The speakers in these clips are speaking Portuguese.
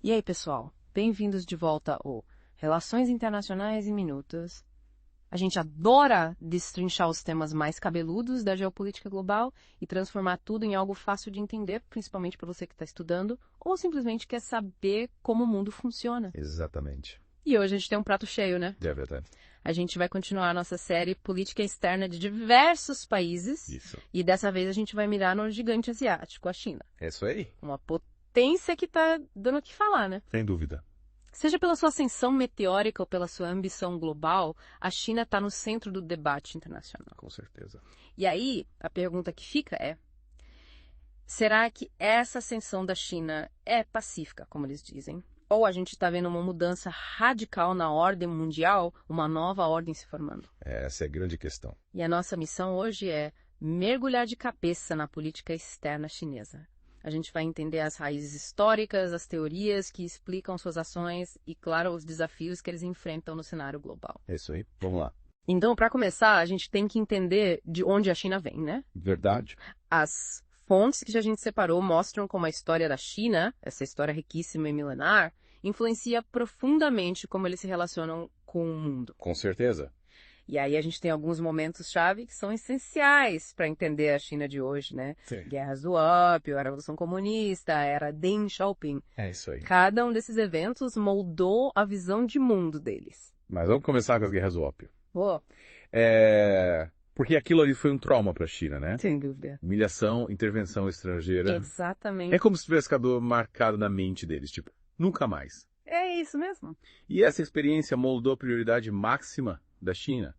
E aí, pessoal? Bem-vindos de volta ao Relações Internacionais em Minutos. A gente adora destrinchar os temas mais cabeludos da geopolítica global e transformar tudo em algo fácil de entender, principalmente para você que está estudando, ou simplesmente quer saber como o mundo funciona. Exatamente. E hoje a gente tem um prato cheio, né? É verdade. A gente vai continuar a nossa série Política Externa de diversos países. Isso. E dessa vez a gente vai mirar no gigante asiático, a China. É isso aí. Uma potência que tá dando o que falar, né? Sem dúvida. Seja pela sua ascensão meteórica ou pela sua ambição global, a China está no centro do debate internacional. Com certeza. E aí, a pergunta que fica é: será que essa ascensão da China é pacífica, como eles dizem? Ou a gente está vendo uma mudança radical na ordem mundial, uma nova ordem se formando? Essa é a grande questão. E a nossa missão hoje é mergulhar de cabeça na política externa chinesa. A gente vai entender as raízes históricas, as teorias que explicam suas ações e, claro, os desafios que eles enfrentam no cenário global. É isso aí. Vamos lá. Então, para começar, a gente tem que entender de onde a China vem, né? Verdade. As fontes que a gente separou mostram como a história da China, essa história riquíssima e milenar, influencia profundamente como eles se relacionam com o mundo. Com certeza. E aí a gente tem alguns momentos-chave que são essenciais para entender a China de hoje, né? Sim. Guerras do ópio, a Revolução Comunista, a era Deng Xiaoping. É isso aí. Cada um desses eventos moldou a visão de mundo deles. Mas vamos começar com as guerras do ópio. Oh, Porque aquilo ali foi um trauma para a China, né? sem dúvida. Humilhação, intervenção estrangeira. Exatamente. É como se tivesse ficado marcado na mente deles, tipo, nunca mais. É isso mesmo. E essa experiência moldou a prioridade máxima da China,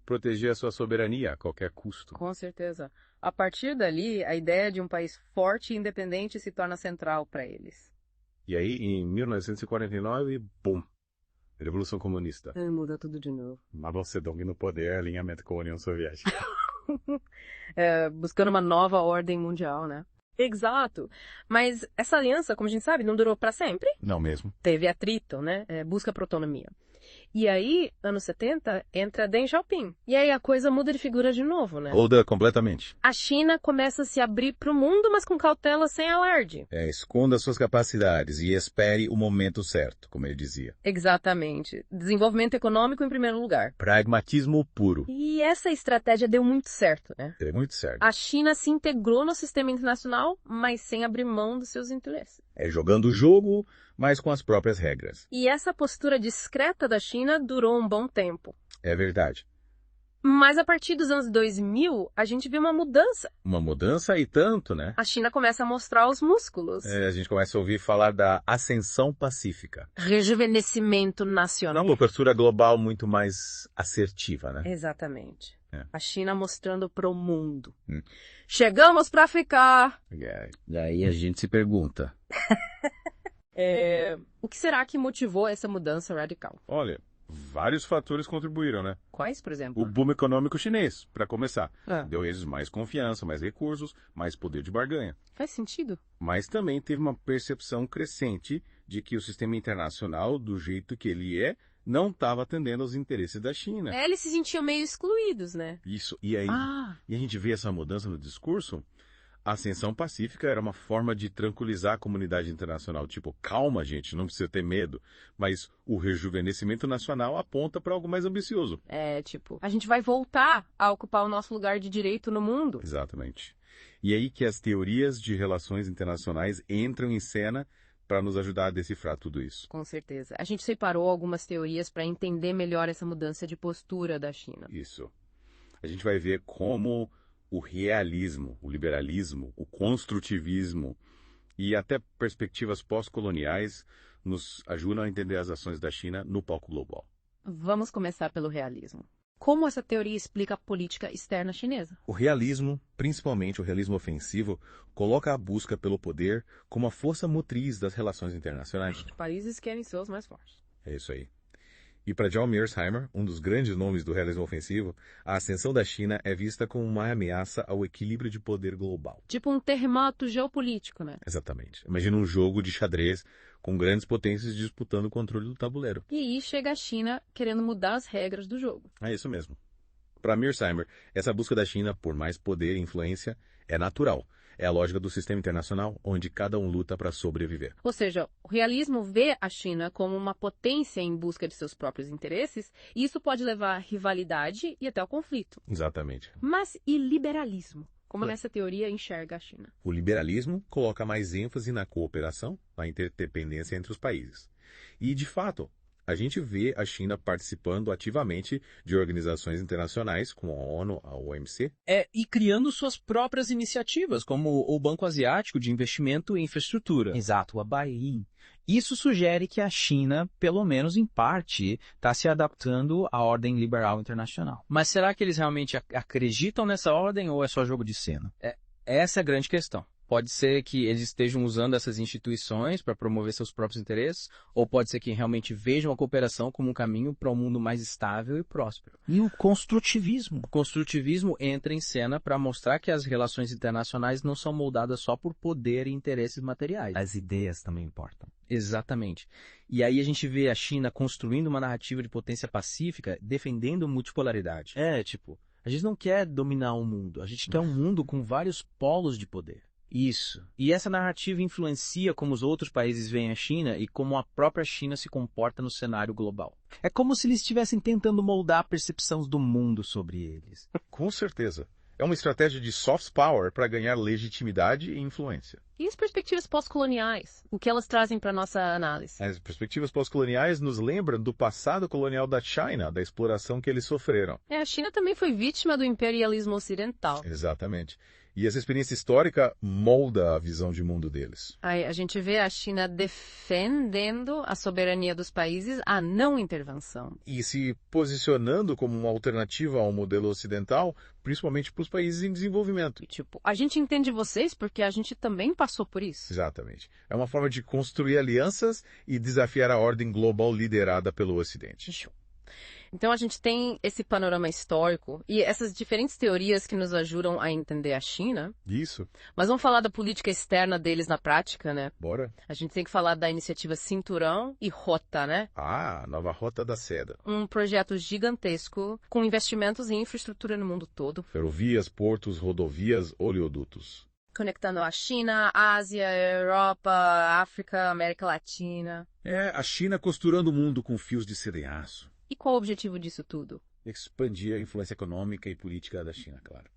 proteger a sua soberania a qualquer custo. Com certeza. A partir dali, a ideia de um país forte e independente se torna central para eles. E aí, em 1949, bum, Revolução Comunista. Muda tudo de novo. Mao Zedong no poder, alinhamento com a União Soviética. Buscando uma nova ordem mundial, né? Exato. Mas essa aliança, como a gente sabe, não durou para sempre. Não mesmo. Teve atrito, né? Busca por autonomia. E aí, anos 70, entra Deng Xiaoping. E aí a coisa muda de figura de novo, né? Muda completamente. A China começa a se abrir para o mundo, mas com cautela, sem alarde. Esconda suas capacidades e espere o momento certo, como ele dizia. Exatamente. Desenvolvimento econômico em primeiro lugar. Pragmatismo puro. E essa estratégia deu muito certo, né? É muito certo. A China se integrou no sistema internacional, mas sem abrir mão dos seus interesses. Jogando o jogo, mas com as próprias regras. E essa postura discreta da China durou um bom tempo. É verdade. Mas a partir dos anos 2000, a gente viu uma mudança. Uma mudança e tanto, né? A China começa a mostrar os músculos. A gente começa a ouvir falar da ascensão pacífica. Rejuvenescimento nacional. Uma postura global muito mais assertiva, né? Exatamente. É. A China mostrando para o mundo. Chegamos para ficar. Daí a gente se pergunta. O que será que motivou essa mudança radical? Olha, vários fatores contribuíram, né? Quais, por exemplo? O boom econômico chinês, para começar. Ah. Deu a eles mais confiança, mais recursos, mais poder de barganha. Faz sentido. Mas também teve uma percepção crescente de que o sistema internacional, do jeito que ele não estava atendendo aos interesses da China. Eles se sentiam meio excluídos, né? Isso. E aí, e a gente vê essa mudança no discurso. A ascensão pacífica era uma forma de tranquilizar a comunidade internacional. Tipo, calma, gente, não precisa ter medo. Mas o rejuvenescimento nacional aponta para algo mais ambicioso. A gente vai voltar a ocupar o nosso lugar de direito no mundo. Exatamente. E aí que as teorias de relações internacionais entram em cena para nos ajudar a decifrar tudo isso. Com certeza. A gente separou algumas teorias para entender melhor essa mudança de postura da China. Isso. A gente vai ver como o realismo, o liberalismo, o construtivismo e até perspectivas pós-coloniais nos ajudam a entender as ações da China no palco global. Vamos começar pelo realismo. Como essa teoria explica a política externa chinesa? O realismo, principalmente o realismo ofensivo, coloca a busca pelo poder como a força motriz das relações internacionais. Os países querem ser os mais fortes. É isso aí. E para John Mearsheimer, um dos grandes nomes do realismo ofensivo, a ascensão da China é vista como uma ameaça ao equilíbrio de poder global. Tipo um terremoto geopolítico, né? Exatamente. Imagina um jogo de xadrez com grandes potências disputando o controle do tabuleiro. E aí chega a China querendo mudar as regras do jogo. É isso mesmo. Para Mearsheimer, essa busca da China por mais poder e influência é natural. É a lógica do sistema internacional, onde cada um luta para sobreviver. Ou seja, o realismo vê a China como uma potência em busca de seus próprios interesses, e isso pode levar à rivalidade e até ao conflito. Exatamente. Mas e liberalismo? Como nessa teoria enxerga a China? O liberalismo coloca mais ênfase na cooperação, na interdependência entre os países. E, de fato, a gente vê a China participando ativamente de organizações internacionais, como a ONU, a OMC. E criando suas próprias iniciativas, como o Banco Asiático de Investimento em Infraestrutura. Exato, a BAI. Isso sugere que a China, pelo menos em parte, está se adaptando à ordem liberal internacional. Mas será que eles realmente acreditam nessa ordem ou é só jogo de cena? Essa é a grande questão. Pode ser que eles estejam usando essas instituições para promover seus próprios interesses, ou pode ser que realmente vejam a cooperação como um caminho para um mundo mais estável e próspero. E o construtivismo? O construtivismo entra em cena para mostrar que as relações internacionais não são moldadas só por poder e interesses materiais. As ideias também importam. Exatamente. E aí a gente vê a China construindo uma narrativa de potência pacífica, defendendo multipolaridade. A gente não quer dominar o mundo, a gente quer um mundo com vários polos de poder. Isso. E essa narrativa influencia como os outros países veem a China e como a própria China se comporta no cenário global. É como se eles estivessem tentando moldar a percepção do mundo sobre eles. Com certeza. É uma estratégia de soft power para ganhar legitimidade e influência. E as perspectivas pós-coloniais? O que elas trazem para nossa análise? As perspectivas pós-coloniais nos lembram do passado colonial da China, da exploração que eles sofreram. A China também foi vítima do imperialismo ocidental. Exatamente. E essa experiência histórica molda a visão de mundo deles. Aí a gente vê a China defendendo a soberania dos países, a não intervenção. E se posicionando como uma alternativa ao modelo ocidental, principalmente para os países em desenvolvimento. E, a gente entende vocês porque a gente também passou por isso. Exatamente. É uma forma de construir alianças e desafiar a ordem global liderada pelo Ocidente. Então a gente tem esse panorama histórico e essas diferentes teorias que nos ajudam a entender a China. Isso. Mas vamos falar da política externa deles na prática, né? Bora. A gente tem que falar da iniciativa Cinturão e Rota, né? Nova Rota da Seda. Um projeto gigantesco com investimentos em infraestrutura no mundo todo. Ferrovias, portos, rodovias, oleodutos. Conectando a China, a Ásia, a Europa, a África, a América Latina. A China costurando o mundo com fios de seda e aço. E qual o objetivo disso tudo? Expandir a influência econômica e política da China, claro.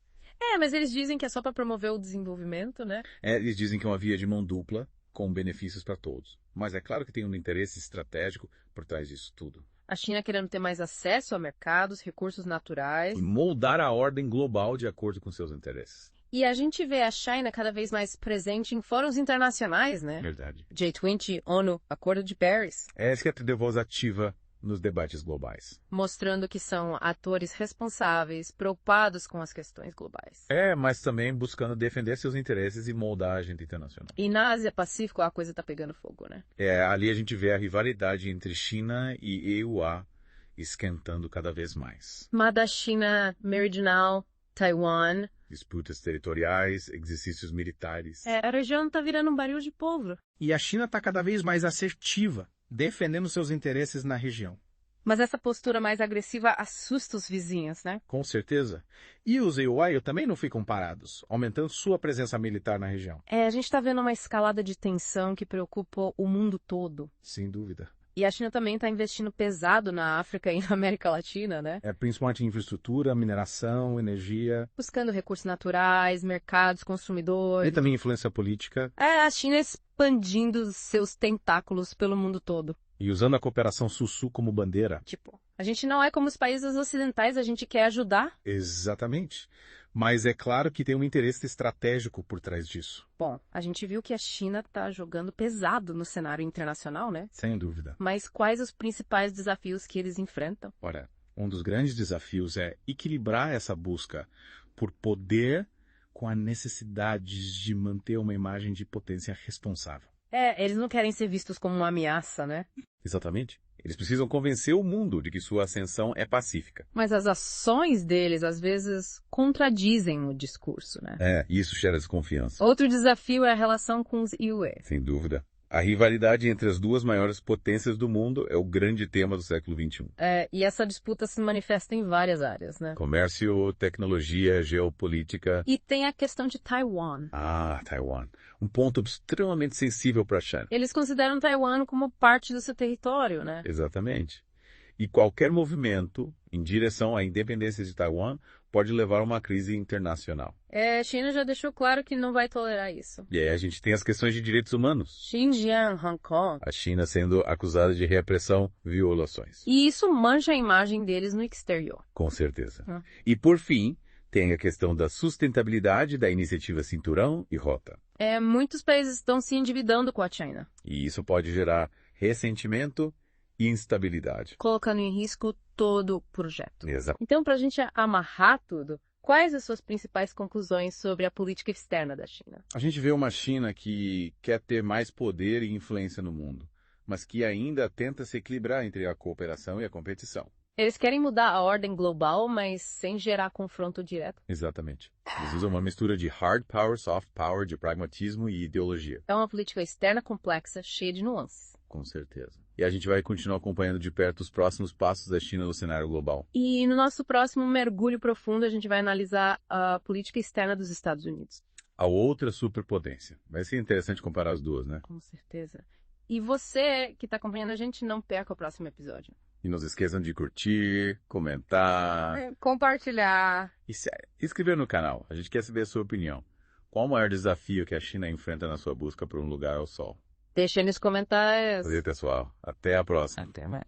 Mas eles dizem que é só para promover o desenvolvimento, né? Eles dizem que é uma via de mão dupla, com benefícios para todos. Mas é claro que tem um interesse estratégico por trás disso tudo. A China querendo ter mais acesso a mercados, recursos naturais. E moldar a ordem global de acordo com seus interesses. E a gente vê a China cada vez mais presente em fóruns internacionais, né? Verdade. G20, ONU, Acordo de Paris. Eles querem ter voz ativa nos debates globais. Mostrando que são atores responsáveis, preocupados com as questões globais. Mas também buscando defender seus interesses e moldar a agenda internacional. E na Ásia-Pacífico a coisa tá pegando fogo, né? Ali a gente vê a rivalidade entre China e EUA esquentando cada vez mais. Mas da China meridional, Taiwan... Disputas territoriais, exercícios militares. A região tá virando um barril de pólvora. E a China está cada vez mais assertiva, defendendo seus interesses na região. Mas essa postura mais agressiva assusta os vizinhos, né? Com certeza. E os EUA também não ficam parados, aumentando sua presença militar na região. A gente está vendo uma escalada de tensão que preocupa o mundo todo. Sem dúvida. E a China também está investindo pesado na África e na América Latina, né? Principalmente em infraestrutura, mineração, energia. Buscando recursos naturais, mercados, consumidores. E também influência política. A China expandindo seus tentáculos pelo mundo todo. E usando a cooperação Sul-Sul como bandeira. A gente não é como os países ocidentais, a gente quer ajudar. Exatamente. Mas é claro que tem um interesse estratégico por trás disso. Bom, a gente viu que a China está jogando pesado no cenário internacional, né? Sem dúvida. Mas quais os principais desafios que eles enfrentam? Ora, um dos grandes desafios é equilibrar essa busca por poder com a necessidade de manter uma imagem de potência responsável. Eles não querem ser vistos como uma ameaça, né? Exatamente. Eles precisam convencer o mundo de que sua ascensão é pacífica. Mas as ações deles, às vezes, contradizem o discurso, né? Isso gera desconfiança. Outro desafio é a relação com os EUA. Sem dúvida. A rivalidade entre as duas maiores potências do mundo é o grande tema do século XXI. E essa disputa se manifesta em várias áreas, né? Comércio, tecnologia, geopolítica. E tem a questão de Taiwan. Taiwan. Um ponto extremamente sensível para a China. Eles consideram Taiwan como parte do seu território, né? Exatamente. E qualquer movimento em direção à independência de Taiwan pode levar a uma crise internacional. A China já deixou claro que não vai tolerar isso. E aí a gente tem as questões de direitos humanos. Xinjiang, Hong Kong. A China sendo acusada de repressão, violações. E isso mancha a imagem deles no exterior. Com certeza. E por fim, tem a questão da sustentabilidade da iniciativa Cinturão e Rota. Muitos países estão se endividando com a China. E isso pode gerar ressentimento e instabilidade. Colocando em risco todo o projeto. Exato. Então, para a gente amarrar tudo, quais as suas principais conclusões sobre a política externa da China? A gente vê uma China que quer ter mais poder e influência no mundo, mas que ainda tenta se equilibrar entre a cooperação e a competição. Eles querem mudar a ordem global, mas sem gerar confronto direto. Exatamente. Eles usam uma mistura de hard power, soft power, de pragmatismo e ideologia. É uma política externa complexa, cheia de nuances. Com certeza. E a gente vai continuar acompanhando de perto os próximos passos da China no cenário global. E no nosso próximo mergulho profundo, a gente vai analisar a política externa dos Estados Unidos. A outra superpotência. Vai ser interessante comparar as duas, né? Com certeza. E você que está acompanhando a gente, não perca o próximo episódio. E não se esqueçam de curtir, comentar... compartilhar. E se inscrever no canal. A gente quer saber a sua opinião. Qual o maior desafio que a China enfrenta na sua busca por um lugar ao sol? Deixa nos comentários. Valeu, pessoal. Até a próxima. Até mais.